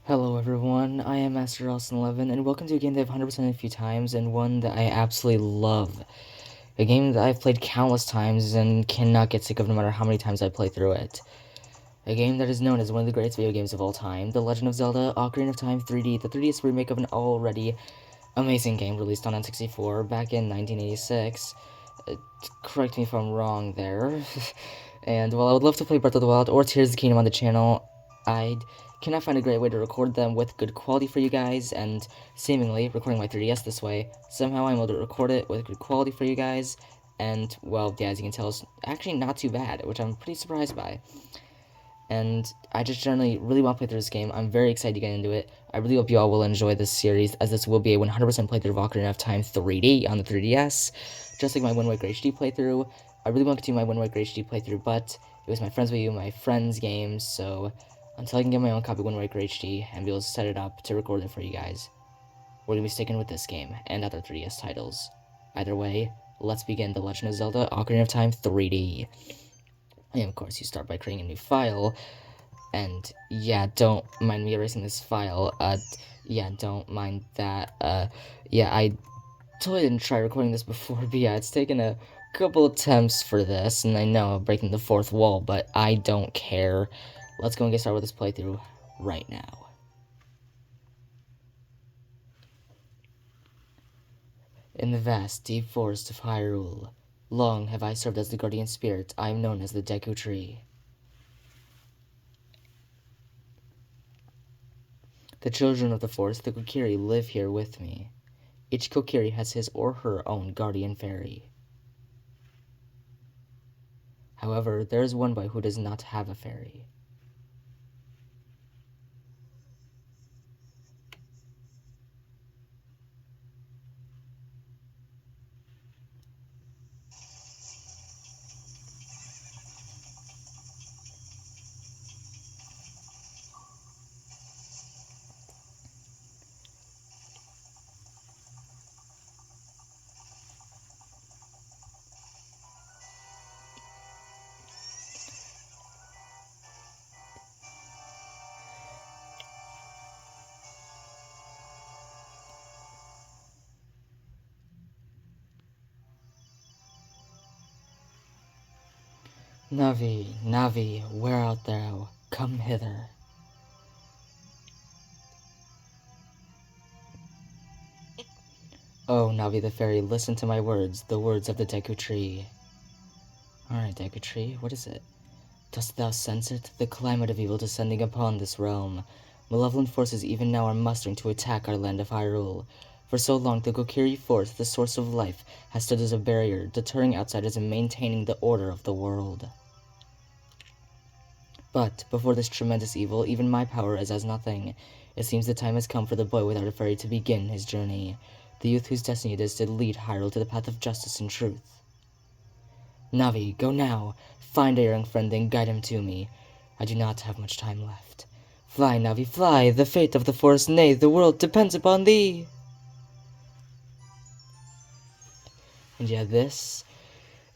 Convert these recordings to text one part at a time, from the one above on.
Hello everyone, I am Master Austin11, and welcome to a game that I've 100% a few times, and one that I absolutely love. A game that I've played countless times and cannot get sick of no matter how many times I play through it. A game that is known as one of the greatest video games of all time, The Legend of Zelda Ocarina of Time 3D, the 3DS remake of an already amazing game released on N64 back in 1986. Correct me if I'm wrong there. And while I would love to play Breath of the Wild or Tears of the Kingdom on the channel, I cannot find a great way to record them with good quality for you guys, and seemingly, recording my 3DS this way, somehow I'm able to record it with good quality for you guys, and, well, yeah, as you can tell, it's actually not too bad, which I'm pretty surprised by. And I just generally really want to play through this game. I'm very excited to get into it. I really hope you all will enjoy this series, as this will be a 100% playthrough of Ocarina of Time 3D on the 3DS, just like my Wind Waker HD playthrough. I really want to continue my Wind Waker HD playthrough, but it was my friends with you, my friends' games, so until I can get my own copy of Wind Waker HD and be able to set it up to record it for you guys, we're going to be sticking with this game and other 3DS titles. Either way, let's begin The Legend of Zelda Ocarina of Time 3D. And of course, you start by creating a new file, and yeah, don't mind me erasing this file, yeah, don't mind that, yeah, I totally didn't try recording this before, but yeah, it's taken a couple attempts for this, and I know I'm breaking the fourth wall, but I don't care. Let's go and get started with this playthrough right now. In the vast, deep forest of Hyrule, long have I served as the guardian spirit. I am known as the Deku Tree. The children of the forest, the Kokiri, live here with me. Each Kokiri has his or her own guardian fairy. However, there is one boy who does not have a fairy. Navi, Navi, where art thou? Come hither. Oh, Navi the fairy, listen to my words, the words of the Deku Tree. Alright, Deku Tree, what is it? Dost thou sense it? The climate of evil descending upon this realm. Malevolent forces even now are mustering to attack our land of Hyrule. For so long, the Kokiri Forest, the source of life, has stood as a barrier, deterring outsiders and maintaining the order of the world. But, before this tremendous evil, even my power is as nothing. It seems the time has come for the boy without a fairy to begin his journey. The youth whose destiny it is to lead Hyrule to the path of justice and truth. Navi, go now. Find our young friend and guide him to me. I do not have much time left. Fly, Navi, fly! The fate of the forest, nay, the world depends upon thee! And yeah, this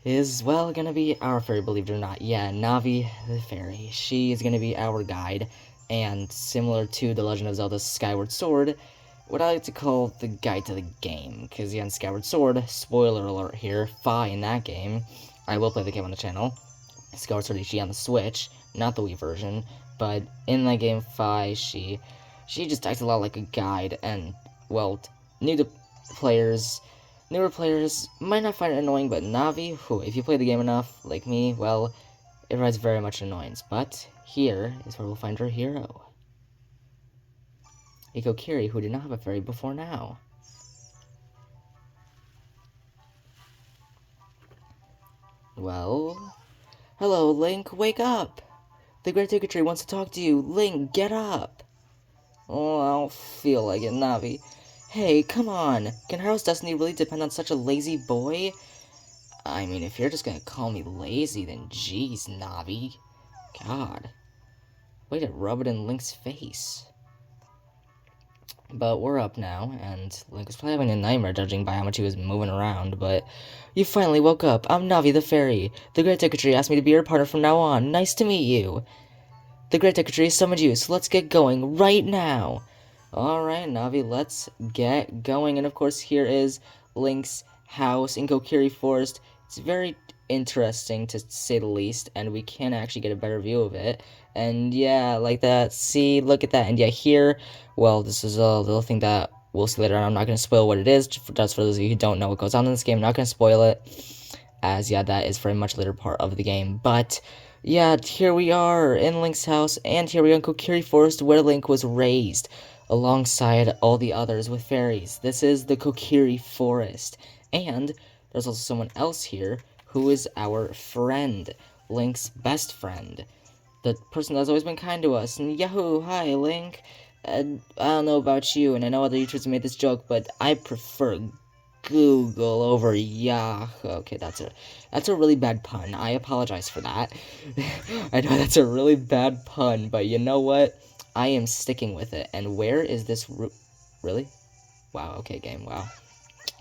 is, well, gonna be our fairy, believe it or not. Yeah, Navi the fairy. She is gonna be our guide, and similar to The Legend of Zelda Skyward Sword, what I like to call the guide to the game. Because, yeah, in Skyward Sword, spoiler alert here, Fi in that game, I will play the game on the channel, Skyward Sword HD on the Switch, not the Wii version, but in that game, Fi, she just acts a lot like a guide, and, well, newer players might not find it annoying, but Navi, if you play the game enough, like me, well, it provides very much annoyance. But here is where we'll find our hero. A Kokiri who did not have a fairy before now. Well, hello, Link, wake up! The Great Deku Tree wants to talk to you. Link, get up! Oh, I don't feel like it, Navi. Hey, come on! Can Hyrule's destiny really depend on such a lazy boy? I mean, if you're just gonna call me lazy, then geez, Navi. God. Way to rub it in Link's face. But we're up now, and Link was probably having a nightmare judging by how much he was moving around, but you finally woke up. I'm Navi the Fairy. The Great Deku Tree asked me to be your partner from now on. Nice to meet you. The Great Deku Tree summoned you, so let's get going right now. Alright, Navi, let's get going. And of course, here is Link's house in Kokiri Forest. It's very interesting, to say the least, and we can actually get a better view of it. And yeah, like that. See, look at that. And yeah, here, well, this is a little thing that we'll see later on. I'm not going to spoil what it is, just for those of you who don't know what goes on in this game. I'm not going to spoil it, as yeah, that is very much later part of the game. But yeah, here we are in Link's house, and here we are in Kokiri Forest, where Link was raised, alongside all the others with fairies. This is the Kokiri Forest, and there's also someone else here who is our friend, Link's best friend, the person that's always been kind to us. And Yahoo, hi Link. I don't know about you, and I know other YouTubers have made this joke, but I prefer Google over Yahoo. Okay, that's a really bad pun. I apologize for that. I know that's a really bad pun, but you know what? I am sticking with it. And where is this really? Wow, okay, game, wow.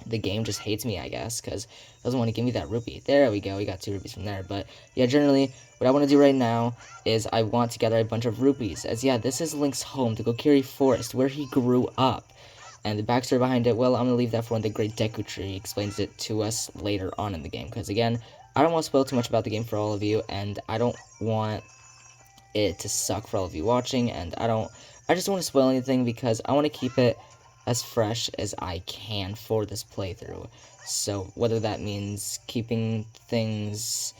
The game just hates me, I guess, because it doesn't want to give me that rupee. There we go, we got 2 rupees from there. But yeah, generally, what I want to do right now is I want to gather a bunch of rupees, as yeah, this is Link's home, the Kokiri Forest, where he grew up. And the backstory behind it, well, I'm going to leave that for when the Great Deku Tree explains it to us later on in the game. Because again, I don't want to spoil too much about the game for all of you, and I don't want it to suck for all of you watching, and I just don't want to spoil anything, because I want to keep it as fresh as I can for this playthrough. So whether that means keeping things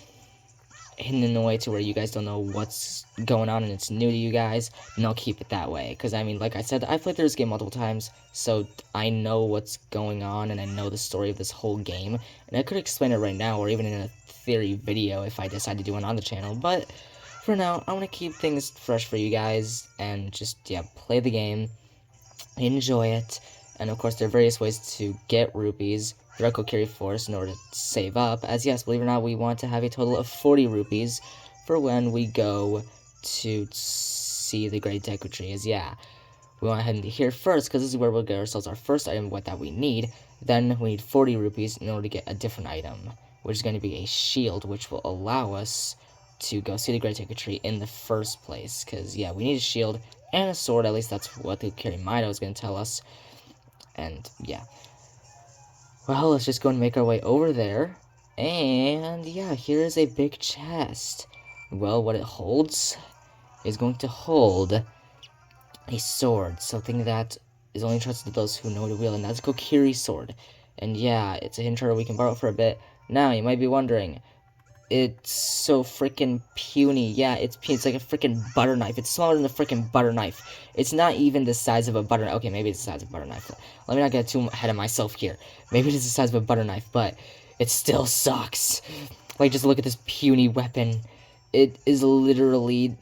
hidden in a way to where you guys don't know what's going on and it's new to you guys, then I'll keep it that way. Because I mean, like I said, I've played through this game multiple times, so I know what's going on and I know the story of this whole game, and I could explain it right now, or even in a theory video if I decide to do one on the channel. But for now, I want to keep things fresh for you guys and just, yeah, play the game, enjoy it. And of course, there are various ways to get rupees throughout Kokiri Forest in order to save up, as yes, believe it or not, we want to have a total of 40 rupees for when we go to see the Great Deku Tree. As yeah, we want to head into here first, because this is where we'll get ourselves our first item, what that we need. Then we need 40 rupees in order to get a different item, which is going to be a shield, which will allow us to go see the Great Deku Tree in the first place. Because yeah, we need a shield and a sword, at least that's what the Kokiri Mido is going to tell us. And yeah, well, let's just go and make our way over there. And yeah, here is a big chest. Well, what it holds is going to hold a sword, something that is only trusted to those who know to wield, and that's Kokiri sword. And yeah, it's a hidden treasure we can borrow for a bit. Now, you might be wondering, it's so freaking puny. Yeah, it's puny. It's like a freaking butter knife. It's smaller than a freaking butter knife. It's not even the size of a butter. Okay, maybe it's the size of a butter knife. Let me not get too ahead of myself here. Maybe it is the size of a butter knife, but it still sucks. Like, just look at this puny weapon. It is literally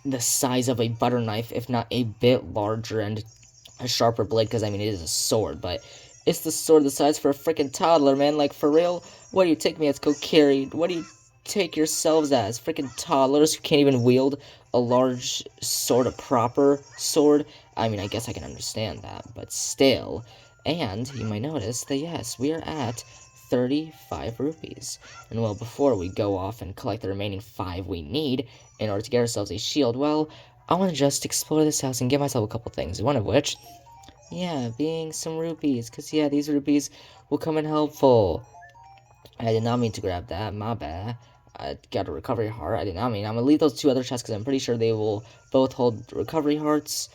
the size of a butter knife, if not a bit larger and a sharper blade. Because I mean, it is a sword, but it's the sword the size for a freaking toddler, man. Like, for real. What do you take me as, Kokiri? What do you take yourselves as? Freaking toddlers who can't even wield a large sword, a proper sword? I mean, I guess I can understand that, but still. And you might notice that, yes, we are at 35 rupees. And well, before we go off and collect the remaining 5 we need in order to get ourselves a shield, well, I want to just explore this house and get myself a couple things. One of which, yeah, being some rupees. Because, yeah, these rupees will come in helpful. I did not mean to grab that, my bad. I got a recovery heart. I did not mean. I'm gonna leave those 2 other chests because I'm pretty sure they will both hold recovery hearts.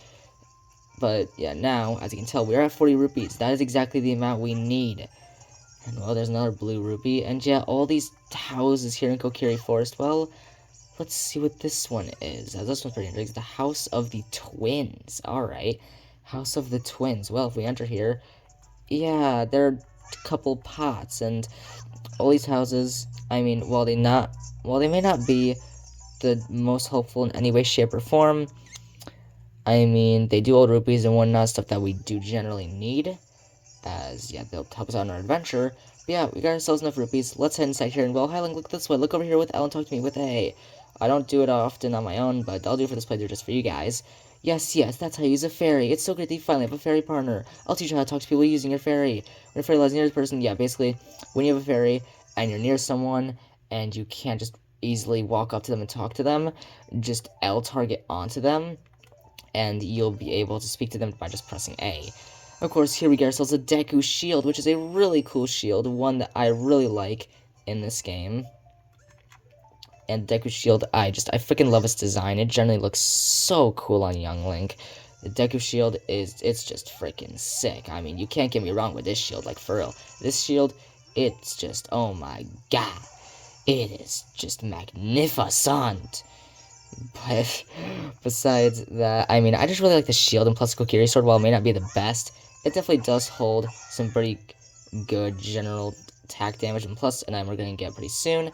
But yeah, now, as you can tell, we are at 40 rupees. That is exactly the amount we need. And well, there's another blue rupee. And yeah, all these houses here in Kokiri Forest, well, let's see what this one is. This one's pretty interesting. The House of the Twins. Alright. House of the Twins. Well, if we enter here, yeah, there are a couple pots, and all these houses, I mean, while they may not be the most helpful in any way, shape, or form, I mean, they do hold rupees and whatnot, stuff that we do generally need, as, yeah, they'll help us out on our adventure. But yeah, we got ourselves enough rupees. Let's head inside here, and well, hi, Link, look this way. Look over here with Ellen, talk to me with A. I don't do it often on my own, but I'll do it for this playthrough just for you guys. Yes, that's how you use a fairy. It's so great that you finally have a fairy partner. I'll teach you how to talk to people using your fairy. When a fairy lies near the person, yeah, basically, when you have a fairy, and you're near someone, and you can't just easily walk up to them and talk to them, just L target onto them, and you'll be able to speak to them by just pressing A. Of course, here we get ourselves a Deku Shield, which is a really cool shield, one that I really like in this game. And Deku Shield, I freaking love its design. It generally looks so cool on Young Link. The Deku Shield it's just freaking sick. I mean, you can't get me wrong with this shield, like, for real. This shield, it's just, oh my god. It is just magnificent. But besides that, I mean, I just really like the shield, and plus Kokiri Sword, while it may not be the best, it definitely does hold some pretty good general attack damage, and plus an item we're going to get pretty soon.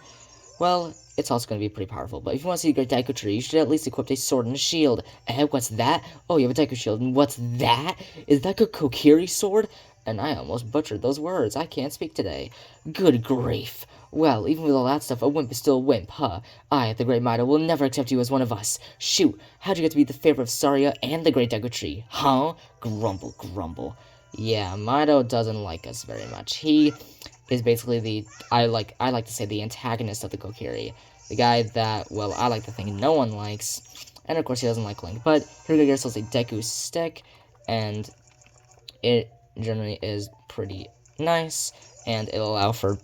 Well, it's also going to be pretty powerful, but if you want to see the Great Deku Tree, you should at least equip a sword and a shield. What's that? Oh, you have a Deku Shield, and what's that? Is that a Kokiri Sword? And I almost butchered those words. I can't speak today. Good grief. Well, even with all that stuff, a wimp is still a wimp, huh? I, the Great Mido, will never accept you as one of us. Shoot, how'd you get to be the favorite of Saria and the Great Deku Tree? Huh? Grumble, grumble. Yeah, Mido doesn't like us very much. He is basically the, I like to say, the antagonist of the Kokiri. The guy that, well, I like to think no one likes. And of course he doesn't like Link. But here we go, ourselves a Deku Stick, and it generally is pretty nice, and it'll allow for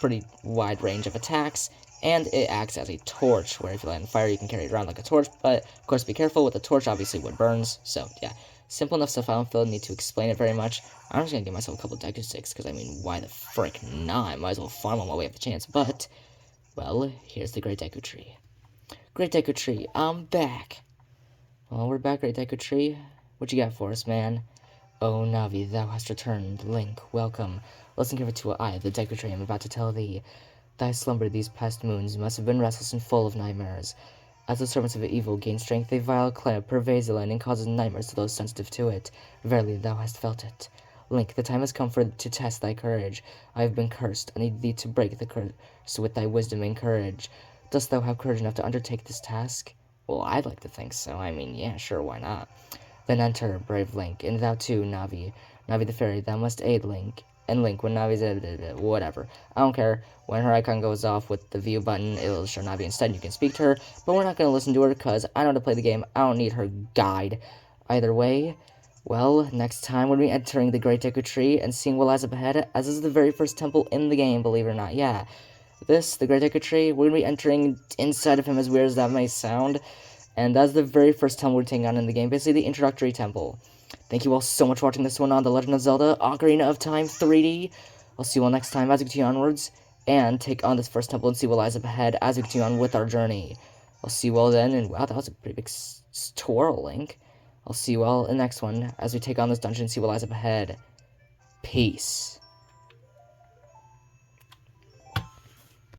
pretty wide range of attacks, and it acts as a torch, where if you light on fire, you can carry it around like a torch, but of course be careful with the torch, obviously wood burns, so yeah. Simple enough stuff, I don't feel the need to explain it very much. I'm just gonna give myself a couple Deku Sticks, because I mean, why the frick not? I might as well farm on my way up the chance, but, well, here's the Great Deku Tree. Great Deku Tree, I'm back. Well, we're back, Great Deku Tree. What you got for us, man? Oh, Navi, thou hast returned. Link, welcome. Listen carefully to what I, the Deku Tree, am about to tell thee. Thy slumber these past moons must have been restless and full of nightmares. As the servants of evil gain strength, a vile cloud pervades the land and causes nightmares to those sensitive to it. Verily, thou hast felt it. Link, the time has come to test thy courage. I have been cursed. I need thee to break the curse with thy wisdom and courage. Dost thou have courage enough to undertake this task? Well, I'd like to think so. I mean, yeah, sure, why not? Then enter, brave Link, and thou too, Navi. Navi the fairy, thou must aid Link. And Link, when Navi's whatever. I don't care. When her icon goes off with the view button, it'll show Navi instead. You can speak to her, but we're not going to listen to her because I know how to play the game. I don't need her guide. Either way, well, next time we'll be entering the Great Deku Tree and seeing what lies up ahead, as this is the very first temple in the game, believe it or not. Yeah, the Great Deku Tree, we're going to be entering inside of him, as weird as that may sound. And that's the very first temple we're taking on in the game, basically the introductory temple. Thank you all so much for watching this one on The Legend of Zelda Ocarina of Time 3D. I'll see you all next time as we continue onwards, and take on this first temple and see what lies up ahead as we continue on with our journey. I'll see you all then, and wow, that was a pretty big twirl, Link. I'll see you all in the next one as we take on this dungeon and see what lies up ahead. Peace.